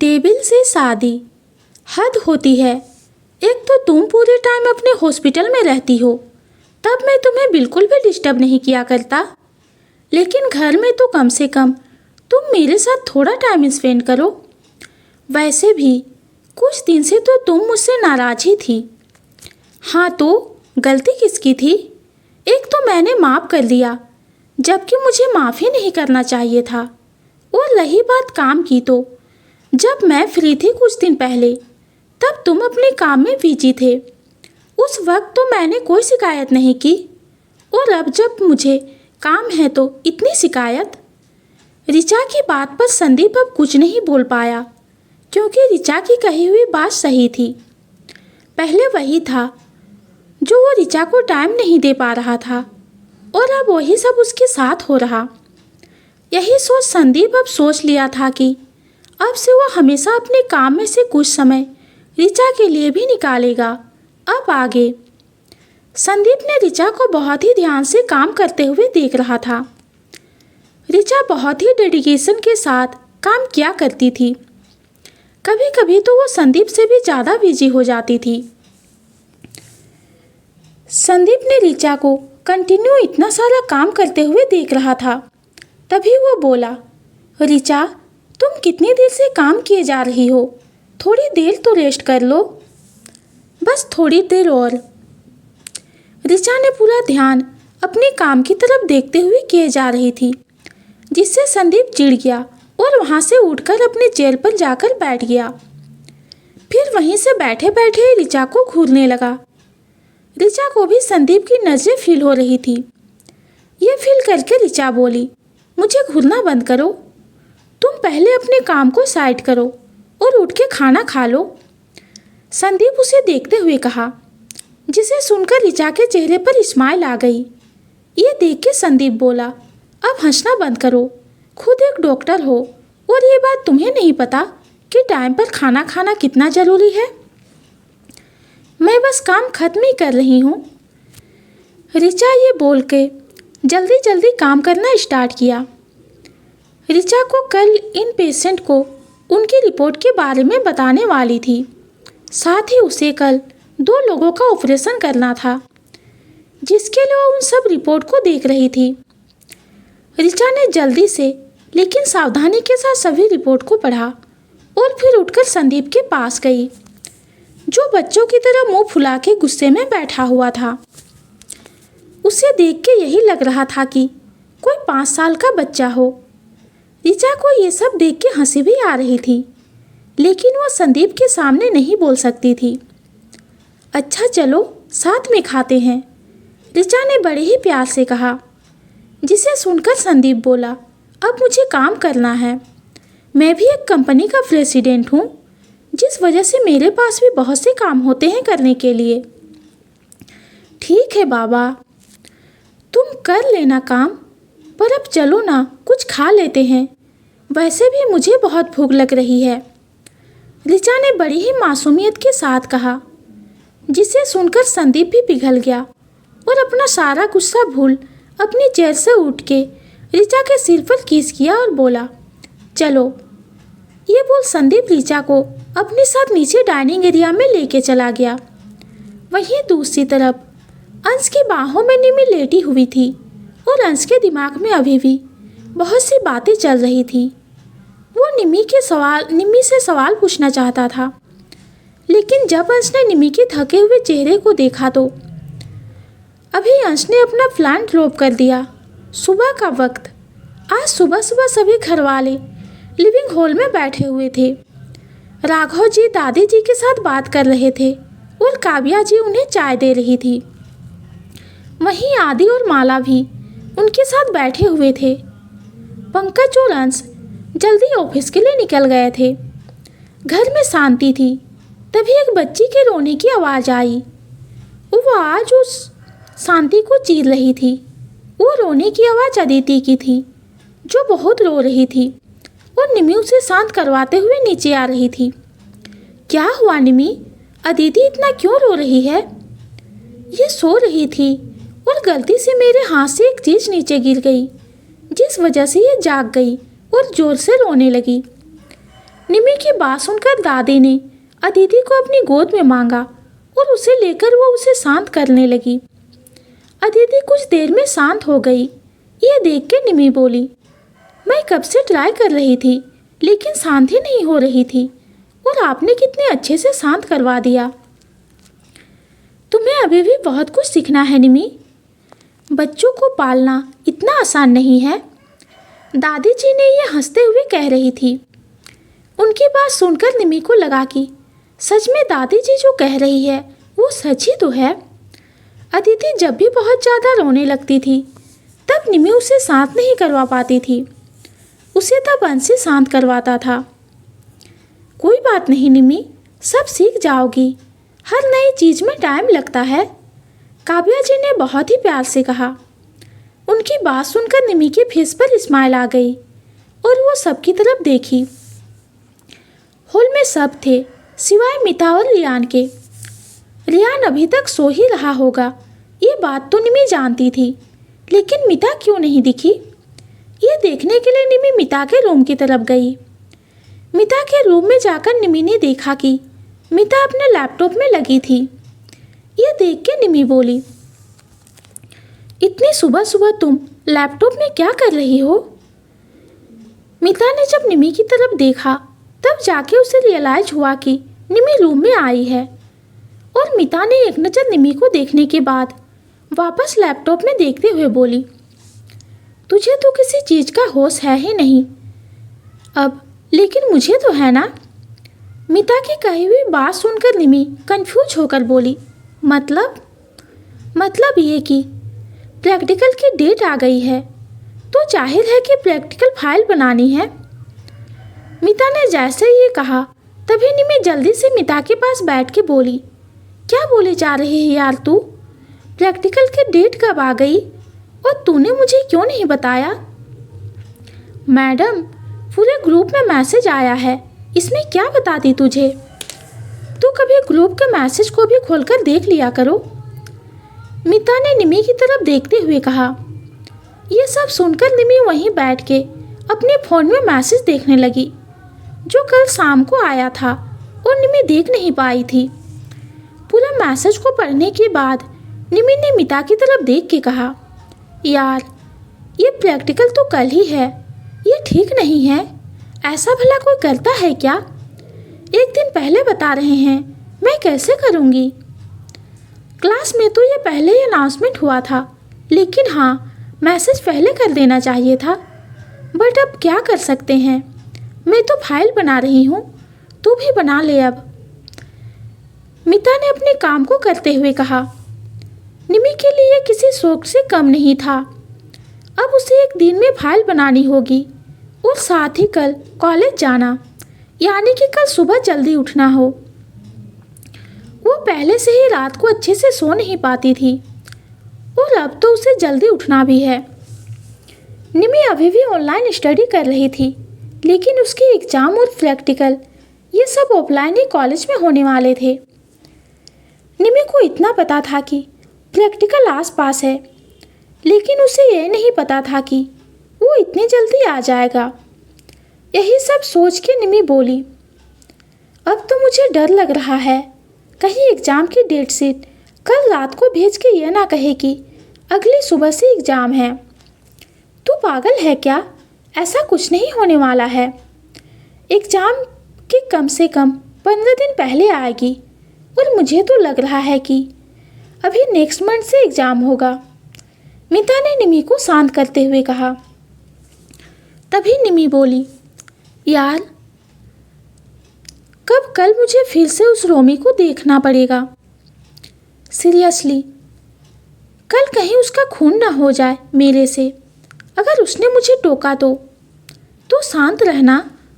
Table से शादी, हद होती है। एक तो तुम पूरे टाइम अपने हॉस्पिटल में रहती हो, तब मैं तुम्हें बिल्कुल भी डिस्टर्ब नहीं किया करता, लेकिन घर में तो कम से कम तुम मेरे साथ थोड़ा टाइम स्पेंड करो। वैसे भी कुछ दिन से तो तुम मुझसे नाराज़ ही थी। हाँ, तो गलती किसकी थी? एक तो मैंने माफ़ कर दिया, जबकि मुझे माफ़ी नहीं करना चाहिए था। और रही बात काम की, तो जब मैं फ्री थी कुछ दिन पहले, तब तुम अपने काम में बिजी थे। उस वक्त तो मैंने कोई शिकायत नहीं की, और अब जब मुझे काम है तो इतनी शिकायत। ऋचा की बात पर संदीप अब कुछ नहीं बोल पाया, क्योंकि ऋचा की कही हुई बात सही थी। पहले वही था जो वो ऋचा को टाइम नहीं दे पा रहा था, और अब वही सब उसके साथ हो रहा। यही सोच संदीप अब सोच लिया था कि अब से वो हमेशा अपने काम में से कुछ समय ऋचा के लिए भी निकालेगा। अब आगे संदीप ने ऋचा को बहुत ही ध्यान से काम करते हुए देख रहा था। ऋचा बहुत ही डेडिकेशन के साथ काम किया करती थी। कभी कभी तो वो संदीप से भी ज़्यादा बिजी हो जाती थी। संदीप ने ऋचा को कंटिन्यू इतना सारा काम करते हुए देख रहा था। तभी वो बोला, ऋचा, तुम कितनी देर से काम किए जा रही हो? थोड़ी देर तो रेस्ट कर लो, बस थोड़ी देर और। ऋचा ने पूरा ध्यान अपने काम की तरफ देखते हुए किए जा रही थी, जिससे संदीप चिढ़ गया और वहाँ से उठकर अपने चेयर पर जाकर बैठ गया। फिर वहीं से बैठे बैठे ऋचा को घूरने लगा। ऋचा को भी संदीप की नज़रें फील हो रही थी। ये फील करके ऋचा बोली, मुझे घूरना बंद करो। तुम पहले अपने काम को साइड करो और उठ के खाना खा लो। संदीप उसे देखते हुए कहा, जिसे सुनकर ऋचा के चेहरे पर स्माइल आ गई। ये देख के संदीप बोला, अब हंसना बंद करो। खुद एक डॉक्टर हो, और ये बात तुम्हें नहीं पता कि टाइम पर खाना खाना कितना ज़रूरी है? मैं बस काम खत्म ही कर रही हूँ। ऋचा ये बोल के जल्दी जल्दी काम करना स्टार्ट किया। ऋचा को कल इन पेशेंट को उनकी रिपोर्ट के बारे में बताने वाली थी। साथ ही उसे कल 2 लोगों का ऑपरेशन करना था, जिसके लिए वो उन सब रिपोर्ट को देख रही थी। ऋचा ने जल्दी से लेकिन सावधानी के साथ सभी रिपोर्ट को पढ़ा और फिर उठकर संदीप के पास गई, जो बच्चों की तरह मुंह फुला के गुस्से में बैठा हुआ था। उसे देख के यही लग रहा था कि कोई 5 साल का बच्चा हो। ऋचा को ये सब देख के हंसी भी आ रही थी, लेकिन वो संदीप के सामने नहीं बोल सकती थी। अच्छा चलो साथ में खाते हैं, ऋचा ने बड़े ही प्यार से कहा, जिसे सुनकर संदीप बोला, अब मुझे काम करना है। मैं भी एक कंपनी का प्रेसिडेंट हूँ, जिस वजह से मेरे पास भी बहुत से काम होते हैं करने के लिए। ठीक है बाबा, तुम कर लेना काम, पर अब चलो ना कुछ खा लेते हैं। वैसे भी मुझे बहुत भूख लग रही है, ऋचा ने बड़ी ही मासूमियत के साथ कहा, जिसे सुनकर संदीप भी पिघल गया और अपना सारा गुस्सा भूल अपनी चेयर से उठ के ऋचा के सिर पर किस किया और बोला, चलो। ये बोल संदीप ऋचा को अपने साथ नीचे डाइनिंग एरिया में लेके चला गया। वहीं दूसरी तरफ अंश की बाहों में निमी लेटी हुई थी, और अंश के दिमाग में अभी भी बहुत सी बातें चल रही थी। वो निमी से सवाल पूछना चाहता था, लेकिन जब अंश ने निमी के थके हुए चेहरे को देखा तो अभी अंश ने अपना प्लान ड्रॉप कर दिया। सुबह का वक्त, आज सुबह सुबह सभी घरवाले लिविंग हॉल में बैठे हुए थे। राघव जी दादी जी के साथ बात कर रहे थे और काव्या जी उन्हें चाय दे रही थी। वहीं आदि और माला भी उनके साथ बैठे हुए थे। पंकज और अंश जल्दी ऑफिस के लिए निकल गए थे। घर में शांति थी। तभी एक बच्ची के रोने की आवाज़ आई। वो आज उस शांति को चीर रही थी। वो रोने की आवाज़ अदिति की थी, जो बहुत रो रही थी और निमी उसे शांत करवाते हुए नीचे आ रही थी। क्या हुआ निमी? अदिति इतना क्यों रो रही है? ये सो रही थी और गलती से मेरे हाथ से एक चीज़ नीचे गिर गई, जिस वजह से ये जाग गई और ज़ोर से रोने लगी। निमी की बात सुनकर दादी ने अदिति को अपनी गोद में मांगा और उसे लेकर वो उसे शांत करने लगी। अदिति कुछ देर में शांत हो गई। ये देख के निमी बोली, मैं कब से ट्राई कर रही थी लेकिन शांत ही नहीं हो रही थी और आपने कितने अच्छे से शांत करवा दिया। तुम्हें अभी भी बहुत कुछ सीखना है निमी। बच्चों को पालना इतना आसान नहीं है। दादी जी ने ये हंसते हुए कह रही थी। उनकी बात सुनकर निमी को लगा कि सच में दादी जी जो कह रही है वो सच ही तो है। अदिति जब भी बहुत ज़्यादा रोने लगती थी तब निमी उसे शांत नहीं करवा पाती थी। उसे तब अंशी शांत करवाता था। कोई बात नहीं निमी, सब सीख जाओगी। हर नई चीज़ में टाइम लगता है, काव्या जी ने बहुत ही प्यार से कहा। उनकी बात सुनकर निमी के फेस पर स्माइल आ गई और वो सबकी तरफ देखी। हॉल में सब थे सिवाय मिता और रियान के। रियान अभी तक सो ही रहा होगा, ये बात तो निमी जानती थी, लेकिन मिता क्यों नहीं दिखी? ये देखने के लिए निमी मिता के रूम की तरफ गई। मिता के रूम में जाकर निमी ने देखा कि मिता अपने लैपटॉप में लगी थी। ये देख के निमी बोली, इतनी सुबह सुबह तुम लैपटॉप में क्या कर रही हो? मिता ने जब निमी की तरफ देखा तब जाके उसे रियलाइज हुआ कि निमी रूम में आई है और मिता ने एक नज़र निमी को देखने के बाद वापस लैपटॉप में देखते हुए बोली, तुझे तो किसी चीज़ का होश है ही नहीं अब, लेकिन मुझे तो है ना। मिता की कही हुई बात सुनकर निमी कंफ्यूज होकर बोली, मतलब ये कि प्रैक्टिकल की डेट आ गई है तो जाहिर है कि प्रैक्टिकल फाइल बनानी है। मिता ने जैसे ये कहा तभी निमी जल्दी से मिता के पास बैठ के बोली, क्या बोले जा रही है यार तू? प्रैक्टिकल की डेट कब आ गई और तूने मुझे क्यों नहीं बताया? मैडम, पूरे ग्रुप में मैसेज आया है, इसमें क्या बताती तुझे? तू कभी ग्रुप के मैसेज को भी खोलकर देख लिया करो। मिता ने निमी की तरफ देखते हुए कहा। ये सब सुनकर निमी वहीं बैठ के अपने फ़ोन में मैसेज देखने लगी जो कल शाम को आया था और निमी देख नहीं पाई थी। पूरा मैसेज को पढ़ने के बाद निमी ने मिता की तरफ देख के कहा, यार ये प्रैक्टिकल तो कल ही है, ये ठीक नहीं है। ऐसा भला कोई करता है क्या? एक दिन पहले बता रहे हैं, मैं कैसे करूँगी? क्लास में तो ये पहले ही अनाउंसमेंट हुआ था, लेकिन हाँ, मैसेज पहले कर देना चाहिए था। बट अब क्या कर सकते हैं, मैं तो फाइल बना रही हूँ, तू भी बना ले अब। मिता ने अपने काम को करते हुए कहा। निमी के लिए किसी शौक से कम नहीं था। अब उसे एक दिन में फाइल बनानी होगी और साथ ही कल कॉलेज जाना, यानी कि कल सुबह जल्दी उठना हो। वो पहले से ही रात को अच्छे से सो नहीं पाती थी और अब तो उसे जल्दी उठना भी है। निमी अभी भी ऑनलाइन स्टडी कर रही थी, लेकिन उसके एग्ज़ाम और प्रैक्टिकल ये सब ऑफलाइन ही कॉलेज में होने वाले थे। निमी को इतना पता था कि प्रैक्टिकल आसपास है, लेकिन उसे यह नहीं पता था कि वो इतनी जल्दी आ जाएगा। यही सब सोच के निमी बोली, अब तो मुझे डर लग रहा है, कहीं एग्ज़ाम की डेट शीट कल रात को भेज के यह ना कहे कि अगली सुबह से एग्ज़ाम है। तू पागल है क्या? ऐसा कुछ नहीं होने वाला है। एग्ज़ाम के कम से कम 15 दिन पहले आएगी और मुझे तो लग रहा है कि अभी नेक्स्ट मंथ से एग्ज़ाम होगा। मिता ने निमी को शांत करते हुए कहा। तभी निमी बोली, यार कब कल मुझे फिर से उस रोमी को देखना पड़ेगा। सीरियसली, कल कहीं उसका खून ना हो जाए मेरे से। अगर उसने मुझे टोका तो शांत रहना,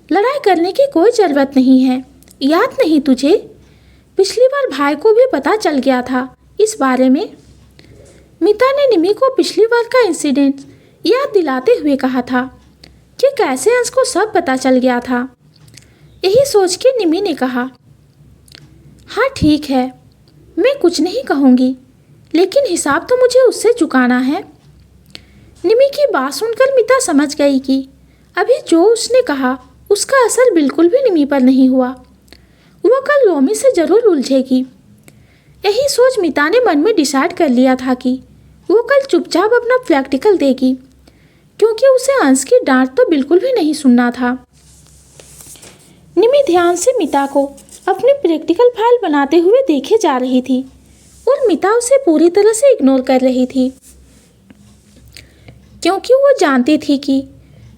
लड़ाई करने की कोई ज़रूरत नहीं है। याद नहीं तुझे? पिछली बार भाई को भी पता चल गया था इस बारे में। मिता ने निमी को पिछली बार का इंसिडेंट याद दिलाते हुए कहा था कि कैसे अंश को सब पता चल गया था। यही सोच के निमी ने कहा, हाँ ठीक है, मैं कुछ नहीं कहूँगी, लेकिन हिसाब तो मुझे उससे चुकाना है। निमी की बात सुनकर मिता समझ गई कि अभी जो उसने कहा उसका असर बिल्कुल भी निमी पर नहीं हुआ। वो कल रोमी से जरूर उलझेगी। यही सोच मिता ने मन में डिसाइड कर लिया था कि वो कल चुपचाप अपना प्रैक्टिकल देगी, क्योंकि उसे अंश की डांट तो बिल्कुल भी नहीं सुनना था। निमी ध्यान से मिता को अपनी प्रैक्टिकल फाइल बनाते हुए देखे जा रही थी और मिता उसे पूरी तरह से इग्नोर कर रही थी, क्योंकि वो जानती थी कि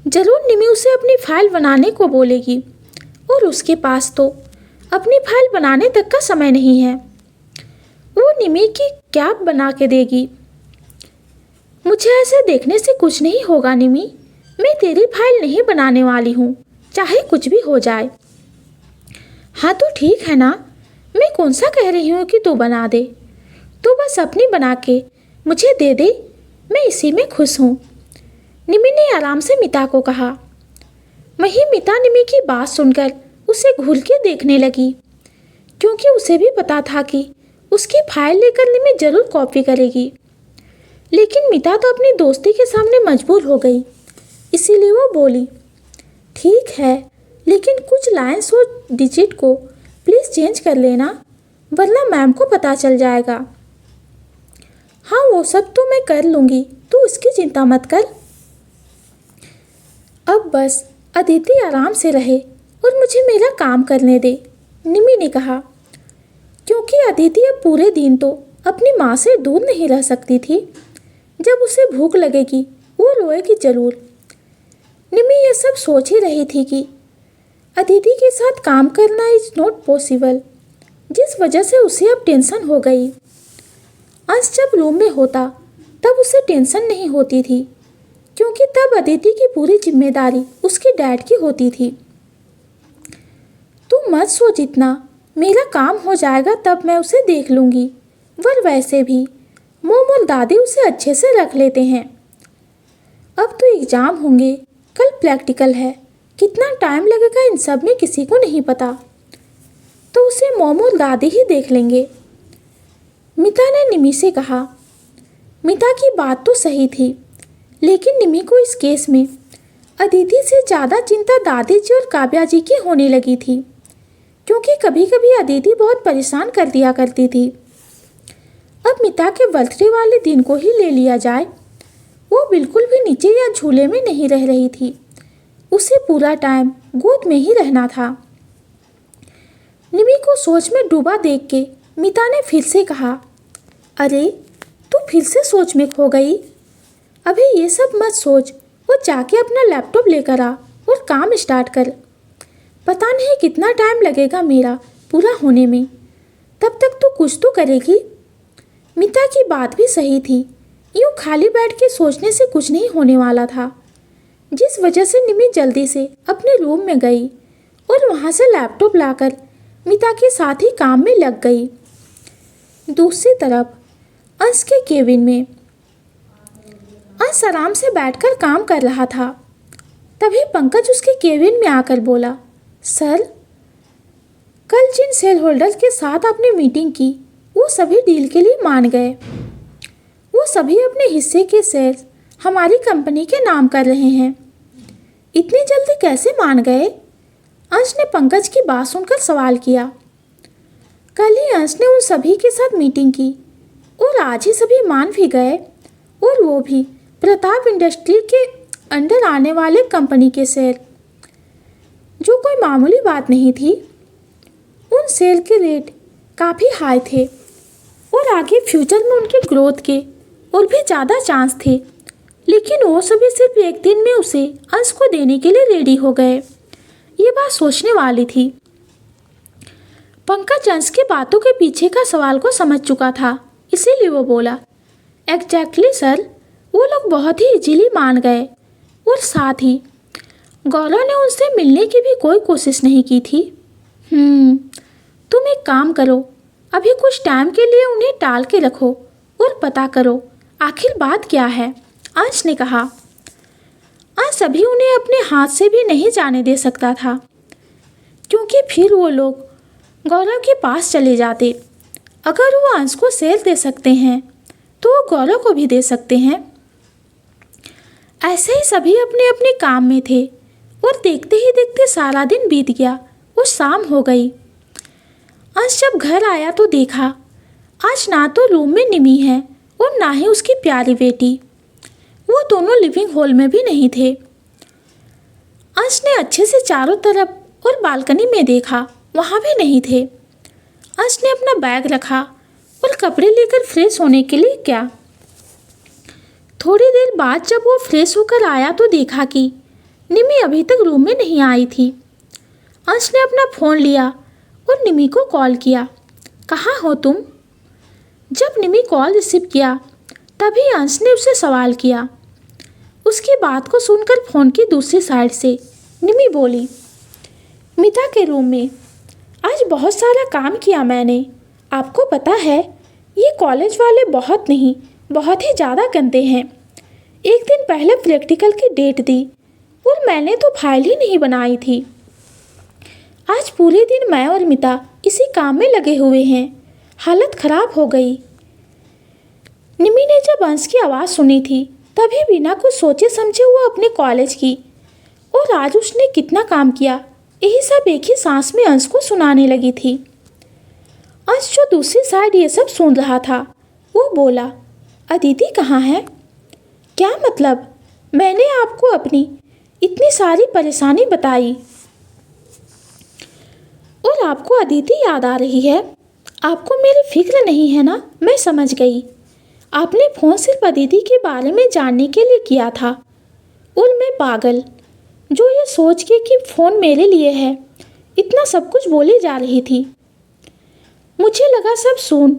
जरूर निमी उसे अपनी फाइल बनाने को बोलेगी और उसके पास तो अपनी फाइल बनाने तक का समय नहीं है। वो निमी की क्या बना के देगी। मुझे ऐसे देखने से कुछ नहीं होगा निमी, मैं तेरी फाइल नहीं बनाने वाली हूँ, चाहे कुछ भी हो जाए। हाँ तो ठीक है ना, मैं कौन सा कह रही हूँ कि तू बना दे, तू बस अपनी बना के मुझे दे दे, मैं इसी में खुश हूँ। निमी ने आराम से मिता को कहा। वहीं मिता निमी की बात सुनकर उसे घूर के देखने लगी, क्योंकि उसे भी पता था कि उसकी फाइल लेकर निमी जरूर कॉपी करेगी। लेकिन मिता तो अपनी दोस्ती के सामने मजबूर हो गई, इसीलिए वो बोली, ठीक है, लेकिन कुछ लाइन्स और डिजिट को प्लीज़ चेंज कर लेना, वरना मैम को पता चल जाएगा। हाँ वो सब तो मैं कर लूँगी, तू इसकी चिंता मत कर। अब बस अदिति आराम से रहे और मुझे मेरा काम करने दे, निमी ने कहा, क्योंकि अदिति अब पूरे दिन तो अपनी माँ से दूर नहीं रह सकती थी। जब उसे भूख लगेगी वो रोएगी जरूर। निमी ये सब सोच ही रही थी कि अदिति के साथ काम करना इज नॉट पॉसिबल, जिस वजह से उसे अब टेंशन हो गई। अंश जब रूम में होता तब उसे टेंशन नहीं होती थी, क्योंकि तब अदिति की पूरी जिम्मेदारी उसके डैड की होती थी। तुम मत सोच इतना, मेरा काम हो जाएगा तब मैं उसे देख लूँगी, वर वैसे भी मोम और दादी उसे अच्छे से रख लेते हैं। अब तो एग्ज़ाम होंगे, कल प्रैक्टिकल है, कितना टाइम लगेगा इन सब में किसी को नहीं पता, तो उसे मोम और दादी ही देख लेंगे। मिता ने निमी से कहा। मिता की बात तो सही थी, लेकिन निमी को इस केस में अदिति से ज़्यादा चिंता दादी जी और काव्या जी की होने लगी थी, क्योंकि कभी कभी अदिति बहुत परेशान कर दिया करती थी। अब मिता के बर्थडे वाले दिन को ही ले लिया जाए, वो बिल्कुल भी नीचे या झूले में नहीं रह रही थी, उसे पूरा टाइम गोद में ही रहना था। निमी को सोच में डूबा देख के मिता ने फिर से कहा, अरे तू फिर से सोच में खो गई, अभी ये सब मत सोच, वो जाके अपना लैपटॉप लेकर आ और काम स्टार्ट कर। पता नहीं कितना टाइम लगेगा मेरा पूरा होने में, तब तक तू कुछ तो करेगी। मिता की बात भी सही थी, यूँ खाली बैठ के सोचने से कुछ नहीं होने वाला था, जिस वजह से निमी जल्दी से अपने रूम में गई और वहाँ से लैपटॉप लाकर मिता के साथ ही काम में लग गई। दूसरी तरफ अंश के केबिन में अंश आराम से बैठकर काम कर रहा था। तभी पंकज उसके केबिन में आकर बोला, सर, कल जिन शेयर होल्डर्स के साथ आपने मीटिंग की वो सभी डील के लिए मान गए। वो सभी अपने हिस्से के शेयर्स हमारी कंपनी के नाम कर रहे हैं। इतनी जल्दी कैसे मान गए? अंश ने पंकज की बात सुनकर सवाल किया। कल ही अंश ने उन सभी के साथ मीटिंग की और आज ही सभी मान भी गए, और वो भी प्रताप इंडस्ट्री के अंडर आने वाले कंपनी के शेयर, जो कोई मामूली बात नहीं थी। उन शेयर के रेट काफ़ी हाई थे और आगे फ्यूचर में उनके ग्रोथ के और भी ज़्यादा चांस थे, लेकिन वो सभी सिर्फ एक दिन में उसे अंश को देने के लिए रेडी हो गए। ये बात सोचने वाली थी। पंकज अंश की बातों के पीछे का सवाल को समझ चुका था, इसीलिए वो बोला, एग्जैक्टली सर, वो लोग बहुत ही इजीली मान गए, और साथ ही गौरव ने उनसे मिलने की भी कोई कोशिश नहीं की थी। तुम एक काम करो, अभी कुछ टाइम के लिए उन्हें टाल के रखो और पता करो आखिर बात क्या है, अंश ने कहा। अंश अभी उन्हें अपने हाथ से भी नहीं जाने दे सकता था, क्योंकि फिर वो लोग गौरव के पास चले जाते। अगर वो अंश को शेयर दे सकते हैं तो वो गौरव को भी दे सकते हैं। ऐसे ही सभी अपने अपने काम में थे और देखते ही देखते सारा दिन बीत गया और शाम हो गई। अंश जब घर आया तो देखा आज ना तो रूम में निमी है और ना ही उसकी प्यारी बेटी। वो दोनों लिविंग हॉल में भी नहीं थे। अंश ने अच्छे से चारों तरफ और बालकनी में देखा, वहाँ भी नहीं थे। अंश ने अपना बैग रखा और कपड़े लेकर फ्रेश होने के लिए गया। थोड़ी देर बाद जब वो फ्रेश होकर आया तो देखा कि निमी अभी तक रूम में नहीं आई थी। अंश ने अपना फ़ोन लिया और निमी को कॉल किया। कहाँ हो तुम? जब निमी कॉल रिसीव किया तभी अंश ने उससे सवाल किया। उसकी बात को सुनकर फ़ोन की दूसरी साइड से निमी बोली, मिता के रूम में। आज बहुत सारा काम किया मैंने। आपको पता है ये कॉलेज वाले बहुत नहीं बहुत ही ज़्यादा गंदे हैं। एक दिन पहले प्रैक्टिकल की डेट दी और मैंने तो फाइल ही नहीं बनाई थी। आज पूरे दिन मैं और मिता इसी काम में लगे हुए हैं। हालत ख़राब हो गई। निमी ने जब अंश की आवाज़ सुनी थी तभी बिना कुछ सोचे समझे वो अपने कॉलेज की और आज उसने कितना काम किया यही सब एक ही सांस में अंश को सुनाने लगी थी। अंश जो दूसरी साइड ये सब सुन रहा था वो बोला, अदिति कहाँ है? क्या मतलब? मैंने आपको अपनी इतनी सारी परेशानी बताई और आपको अदिति याद आ रही है। आपको मेरी फिक्र नहीं है ना? मैं समझ गई। आपने फ़ोन सिर्फ अदिति के बारे में जानने के लिए किया था और मैं पागल जो ये सोच के कि फ़ोन मेरे लिए है इतना सब कुछ बोले जा रही थी। मुझे लगा सब सुन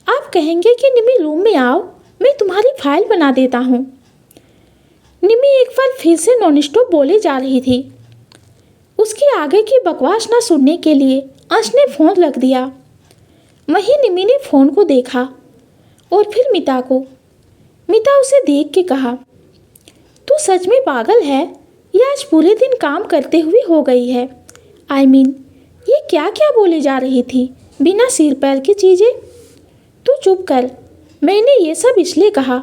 आप कहेंगे कि निमी रूम में आओ, मैं तुम्हारी फाइल बना देता हूँ। निमी एक बार फिर से नॉन स्टॉप बोले जा रही थी। उसके आगे की बकवास ना सुनने के लिए अंश ने फ़ोन रख दिया। वहीं निमी ने फ़ोन को देखा और फिर मिता को। मिता उसे देख के कहा, तू सच में पागल है? ये आज पूरे दिन काम करते हुए हो गई है। ये क्या क्या बोले जा रही थी बिना सिर पैर की चीज़ें। तू चुप कर। मैंने ये सब इसलिए कहा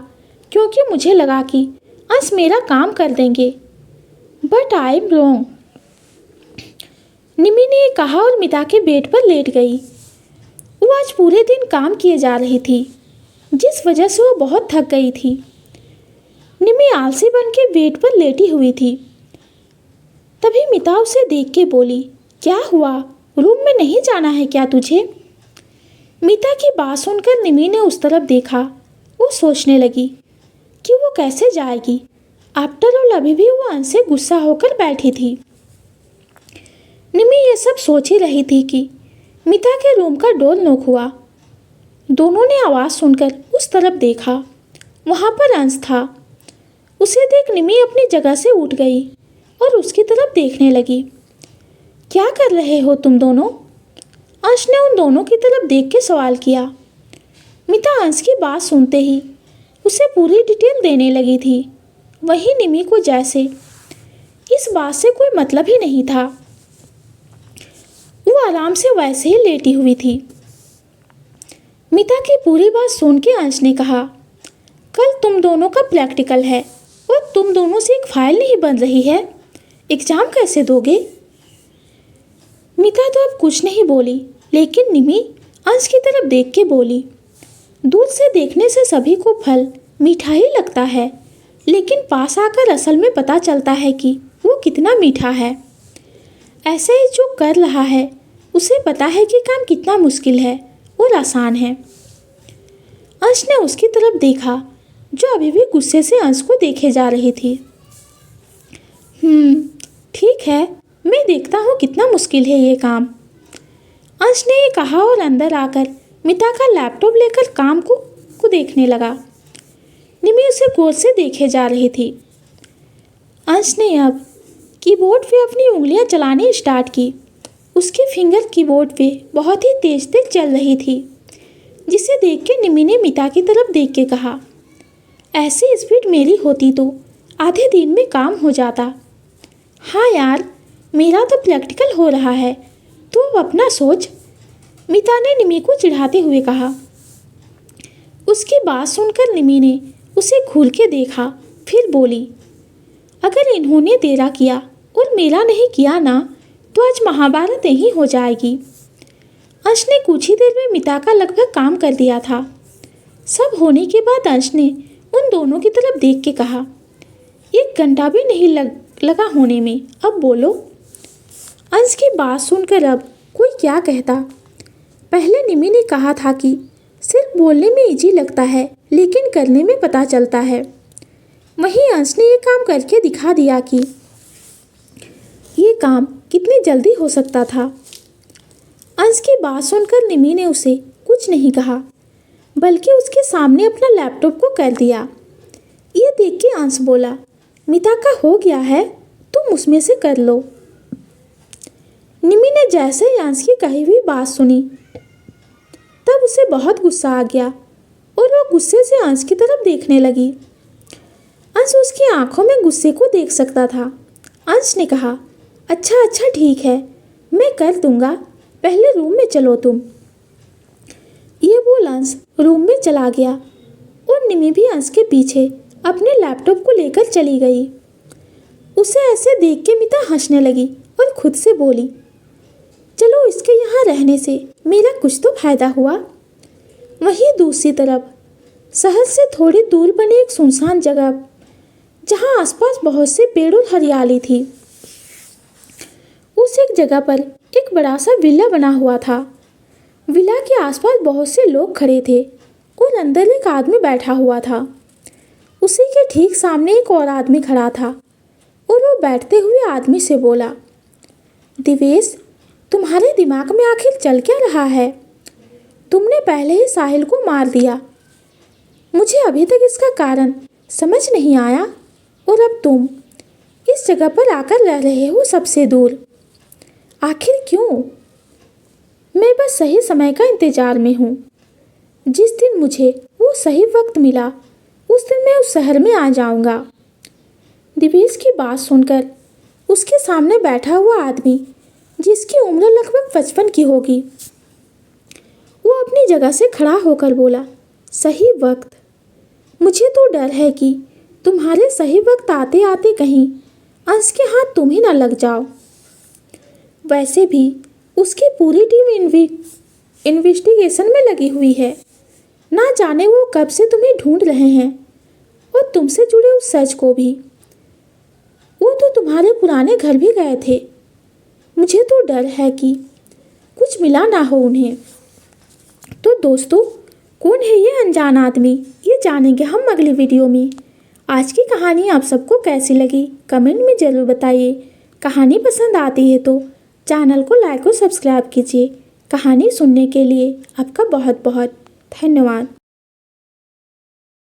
क्योंकि मुझे लगा कि अंश मेरा काम कर देंगे, बट आई एम रॉन्ग। निमी ने कहा और मिता के बेड पर लेट गई। वो आज पूरे दिन काम किए जा रही थी जिस वजह से वो बहुत थक गई थी। निमी आलसी बन के बेड पर लेटी हुई थी। तभी मिता उसे देख के बोली, क्या हुआ? रूम में नहीं जाना है क्या तुझे? मिता की बात सुनकर निमी ने उस तरफ देखा। वो सोचने लगी कि वो कैसे जाएगी। आफ्टर ऑल अभी भी वो अंश से गुस्सा होकर बैठी थी। निमी ये सब सोच ही रही थी कि मिता के रूम का डोर नॉक हुआ। दोनों ने आवाज़ सुनकर उस तरफ देखा। वहाँ पर अंश था। उसे देख निमी अपनी जगह से उठ गई और उसकी तरफ देखने लगी। क्या कर रहे हो तुम दोनों? अंश ने उन दोनों की तरफ देख के सवाल किया। मिता अंश की बात सुनते ही उसे पूरी डिटेल देने लगी थी। वहीं निमी को जैसे इस बात से कोई मतलब ही नहीं था। वो आराम से वैसे ही लेटी हुई थी। मिता की पूरी बात सुन के अंश ने कहा, कल तुम दोनों का प्रैक्टिकल है और तुम दोनों से एक फाइल नहीं बन रही है। एग्ज़ाम कैसे दोगे? मिता तो अब कुछ नहीं बोली, लेकिन निमी अंश की तरफ देख के बोली, दूर से देखने से सभी को फल मीठा ही लगता है, लेकिन पास आकर असल में पता चलता है कि वो कितना मीठा है। ऐसे ही जो कर रहा है उसे पता है कि काम कितना मुश्किल है और आसान है। अंश ने उसकी तरफ देखा जो अभी भी गुस्से से अंश को देखे जा रही थी। ठीक है, मैं देखता हूँ कितना मुश्किल है ये काम। अंश ने ये कहा और अंदर आकर मिता का लैपटॉप लेकर काम को देखने लगा। निमी उसे गौर से देखे जा रही थी। अंश ने अब कीबोर्ड पे अपनी उंगलियां चलानी स्टार्ट की। उसकी फिंगर कीबोर्ड पे बहुत ही तेज तेज चल रही थी, जिसे देख के निमी ने मिता की तरफ देख के कहा, ऐसी स्पीड मेरी होती तो आधे दिन में काम हो जाता। हाँ यार, मेरा तो प्रैक्टिकल हो रहा है, तू अब अपना सोच। मिता ने निमी को चिढ़ाते हुए कहा। उसकी बात सुनकर निमी ने उसे घूर के देखा, फिर बोली, अगर इन्होंने तेरा किया और मेरा नहीं किया ना तो आज महाभारत यही हो जाएगी। अंश ने कुछ ही देर में मिता का लगभग काम कर दिया था। सब होने के बाद अंश ने उन दोनों की तरफ देख के कहा, 1 घंटा भी नहीं लगा होने में, अब बोलो। अंश की बात सुनकर अब कोई क्या कहता। पहले निमि ने कहा था कि सिर्फ बोलने में इजी लगता है लेकिन करने में पता चलता है। वहीं अंश ने ये काम करके दिखा दिया कि ये काम कितनी जल्दी हो सकता था। अंश की बात सुनकर निमि ने उसे कुछ नहीं कहा बल्कि उसके सामने अपना लैपटॉप को कर दिया। ये देख के अंश बोला, मिता का हो गया है, तुम उसमें से कर लो। निमि ने जैसे ही अंश की कही हुई बात सुनी तब उसे बहुत गुस्सा आ गया और वो गुस्से से अंश की तरफ देखने लगी। अंश उसकी आंखों में गुस्से को देख सकता था। अंश ने कहा, अच्छा अच्छा ठीक है, मैं कर दूंगा, पहले रूम में चलो तुम। ये बोल अंश रूम में चला गया और निमि भी अंश के पीछे अपने लैपटॉप को लेकर चली गई। उसे ऐसे देख के मिता हंसने लगी और खुद से बोली, चलो इसके यहाँ रहने से मेरा कुछ तो फायदा हुआ। वहीं दूसरी तरफ शहर से थोड़ी दूर बने एक सुनसान जगह जहाँ आसपास बहुत से पेड़ और हरियाली थी, उस एक जगह पर एक बड़ा सा विला बना हुआ था। विला के आसपास बहुत से लोग खड़े थे और अंदर एक आदमी बैठा हुआ था। उसी के ठीक सामने एक और आदमी खड़ा था और वो बैठते हुए आदमी से बोला, दिवेश, तुम्हारे दिमाग में आखिर चल क्या रहा है? तुमने पहले ही साहिल को मार दिया, मुझे अभी तक इसका कारण समझ नहीं आया, और अब तुम इस जगह पर आकर रह रहे हो सबसे दूर। आखिर क्यों? मैं बस सही समय का इंतजार में हूँ। जिस दिन मुझे वो सही वक्त मिला उस दिन मैं उस शहर में आ जाऊँगा। दिवेश की बात सुनकर उसके सामने बैठा हुआ आदमी, जिसकी उम्र लगभग 55 की होगी, वो अपनी जगह से खड़ा होकर बोला, सही वक्त? मुझे तो डर है कि तुम्हारे सही वक्त आते आते कहीं अंश के हाथ तुम ही ना लग जाओ। वैसे भी उसकी पूरी टीम इन्वेस्टिगेशन में लगी हुई है, ना जाने वो कब से तुम्हें ढूंढ रहे हैं, और तुमसे जुड़े उस सच को भी। वो तो तुम्हारे पुराने घर भी गए थे। मुझे तो डर है कि कुछ मिला ना हो उन्हें। तो दोस्तों, कौन है ये अनजान आदमी, ये जानेंगे हम अगली वीडियो में। आज की कहानी आप सबको कैसी लगी कमेंट में ज़रूर बताइए। कहानी पसंद आती है तो चैनल को लाइक और सब्सक्राइब कीजिए। कहानी सुनने के लिए आपका बहुत बहुत धन्यवाद।